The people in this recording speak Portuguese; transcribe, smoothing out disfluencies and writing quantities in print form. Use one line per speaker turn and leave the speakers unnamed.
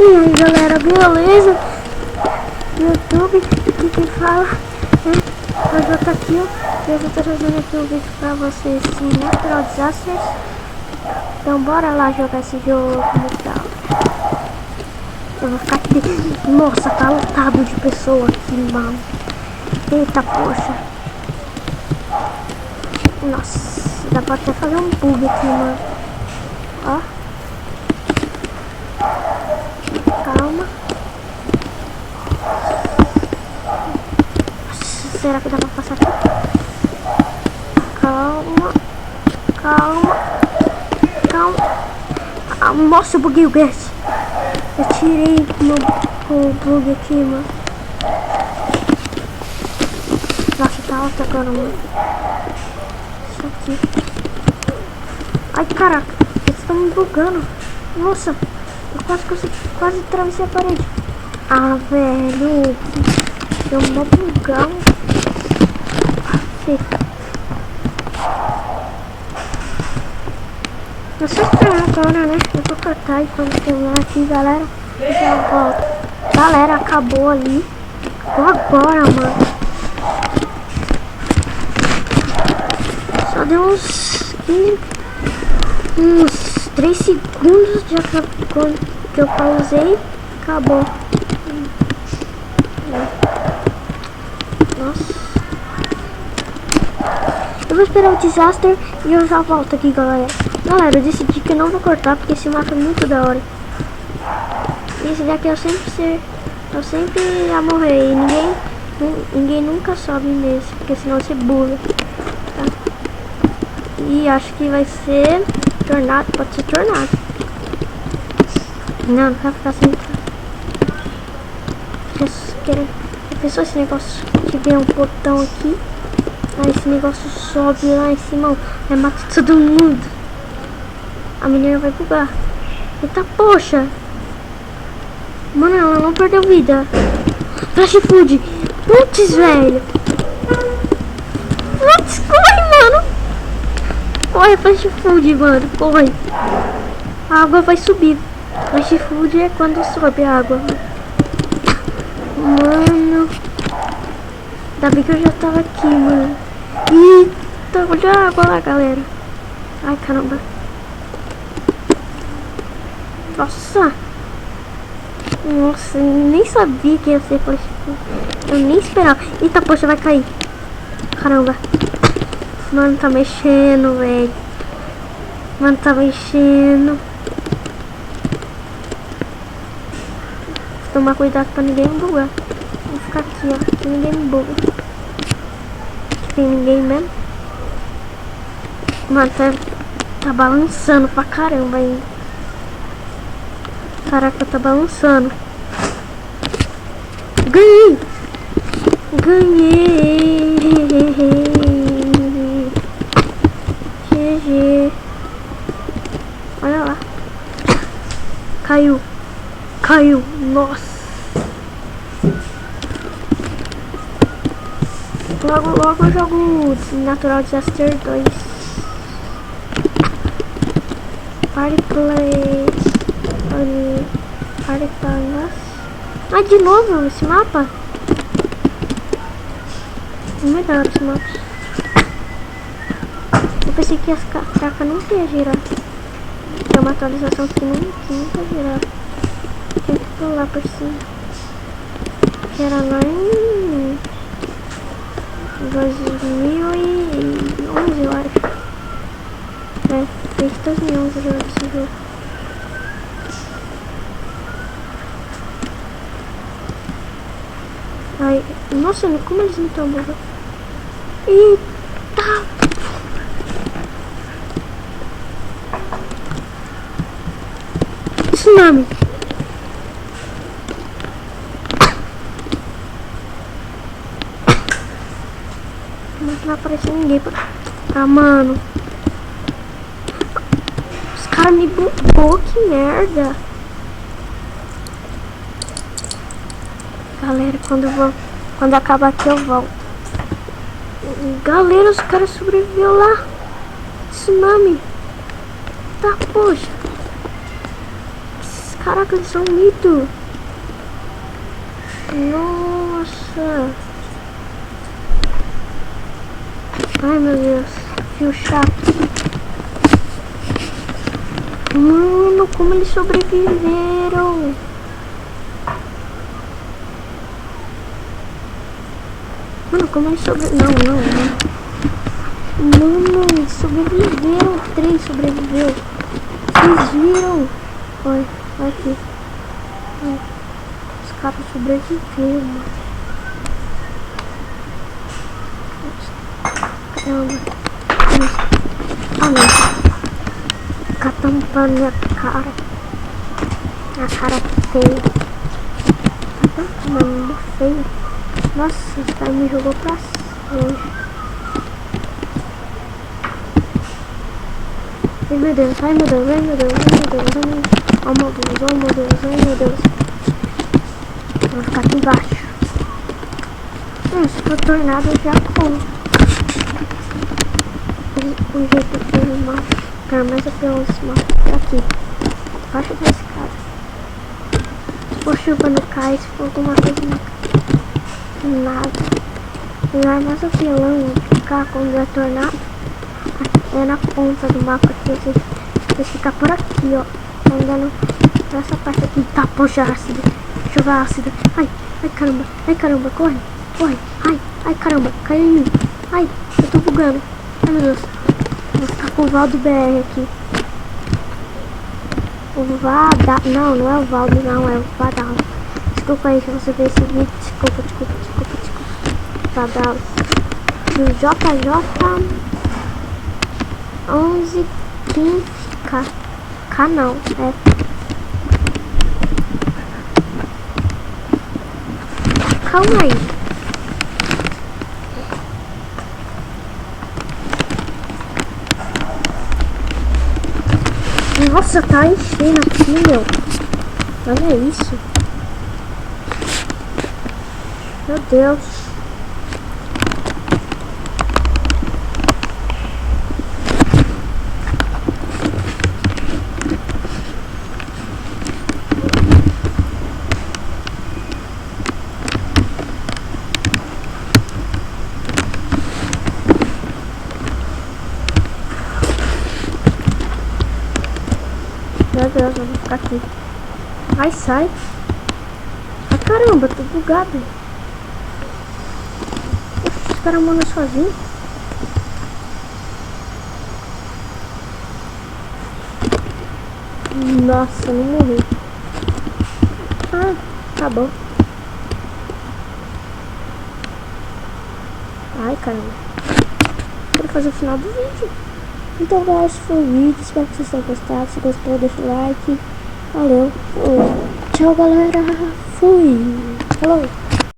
E aí galera, beleza? YouTube, aqui quem fala é a Jota aqui, ó. Eu vou trazendo aqui um vídeo pra vocês de Natural Disasters. Então bora lá jogar esse jogo e tal. Eu vou ficar aqui. Nossa, tá lotado de pessoa aqui, mano. Eita, poxa. Nossa, dá pra até fazer um bug aqui, mano. Ó. Calma. Será que dá pra passar aqui? Calma. Calma. Calma. Ah, nossa, eu buguei o gás. Eu tirei o bug aqui, mano. Nossa, tá alto agora, mano. Isso aqui. Ai, caraca. Eles estão me bugando. Nossa. Eu quase atravessei a parede. Ah, velho. Deu um bugão. Eu só esperar agora, né? Eu vou cortar e quando terminar aqui, galera, eu já volto. Galera, acabou ali. Vou agora, mano. Só deu uns 3 segundos de que eu pausei. Acabou. Nossa. Eu vou esperar o disaster e eu já volto aqui, galera. Galera, eu decidi que eu não vou cortar porque esse mapa é muito da hora. Esse daqui eu sempre ia morrer e ninguém nunca sobe nesse, porque senão você bula. Tá? E acho que vai ser tornado, pode ser tornado. Não vai ficar assim. Já pensou esse negócio que vem um botão aqui? Aí esse negócio sobe lá em cima, aí mata todo mundo. A menina vai bugar. Eita, poxa. Mano, ela não perdeu vida. Flash food. Putz, velho. Putz, corre, mano. Corre, flash food, mano. Corre. A água vai subir. Flash food é quando sobe a água. Mano. Ainda bem que eu já tava aqui, mano. Eita, olha a água lá, galera. Ai, caramba. Nossa. Nossa, eu nem sabia que ia ser flash food. Eu nem esperava. Eita, poxa, vai cair. Caramba. Mano, tá mexendo, velho. Mano, tá mexendo. Vou tomar cuidado pra ninguém me bugar. Vou ficar aqui, ó. Que ninguém me buga. Aqui tem ninguém mesmo. Mano, tá balançando pra caramba ainda. Caraca, tá balançando. Ganhei! Ganhei! GG. Olha lá. Caiu. Caiu. Nossa. Logo eu jogo Natural Disaster 2. Party Play. Party Play. Ah, de novo esse mapa? Não é da hora esse mapa. Eu pensei que as catracas não ia girar. Tem uma atualização que nunca girar. Tem que pular por cima. Que era lá em 2011, eu acho. É, desde 2011 eu jogo esse jogo. Ai, nossa, como eles não estão bugando? Eita! Tsunami! Não apareceu ninguém pra... Ah, mano. Os caras me bugou, que merda. Galera, quando acabar aqui eu volto. Galera, os caras sobreviveu lá. Tsunami. Tá, poxa. Caraca, eles são um mito. Nossa. Ai, meu Deus. Fio chato. Mano, como eles sobreviveram. Mano, como eles sobreviveram. Não. Mano, eles sobreviveram. 3 sobreviveu. Vocês viram? Olha aqui. Os caras sobreviveram, mano. Caramba. Ah, não. Ficar tampando minha cara. Minha cara feia. Tá tampando feio. Nossa, esse cara me jogou pra longe. Ai, meu Deus, ai, meu Deus, ai, meu Deus, ai, meu Deus, ai, meu Deus. Oh, meu Deus, oh, meu Deus, ai, meu Deus. Vou ficar aqui embaixo. Se for tornado, eu já como. O jeito que ele mata, cara, mais apelão se mata é aqui, embaixo da escada. Se for chuva não cai, se for alguma coisa não cai, nada. O lugar mais apelão de ficar quando é tornado é na ponta do mapa, que você fica por aqui, ó, andando nessa parte aqui. Tá, poxa, ácida, chuva ácida. Ai caramba, corre, ai caramba, caiu em mim. Ai, eu tô bugando. Ai, meu Deus. Vou ficar com o Valdo BR aqui. O Vada... Não é o Valdo, não. É o Vadal. Desculpa aí se você vê esse vídeo. Desculpa. Vadal. O JJ 1115K. Canal. É. Calma aí. Nossa, tá enchendo aqui, meu. Olha isso. Meu Deus. Meu Deus, eu vou ficar aqui. Ai, sai. Ai, caramba, tô bugado. Os caras mandam sozinho. Nossa, eu não morri. Ah, acabou. Ai, caramba. Quero fazer o final do vídeo. Então, galera, esse foi o vídeo. Espero que vocês tenham gostado. Se gostou, deixa o like. Valeu. Tchau, galera. Fui. Falou.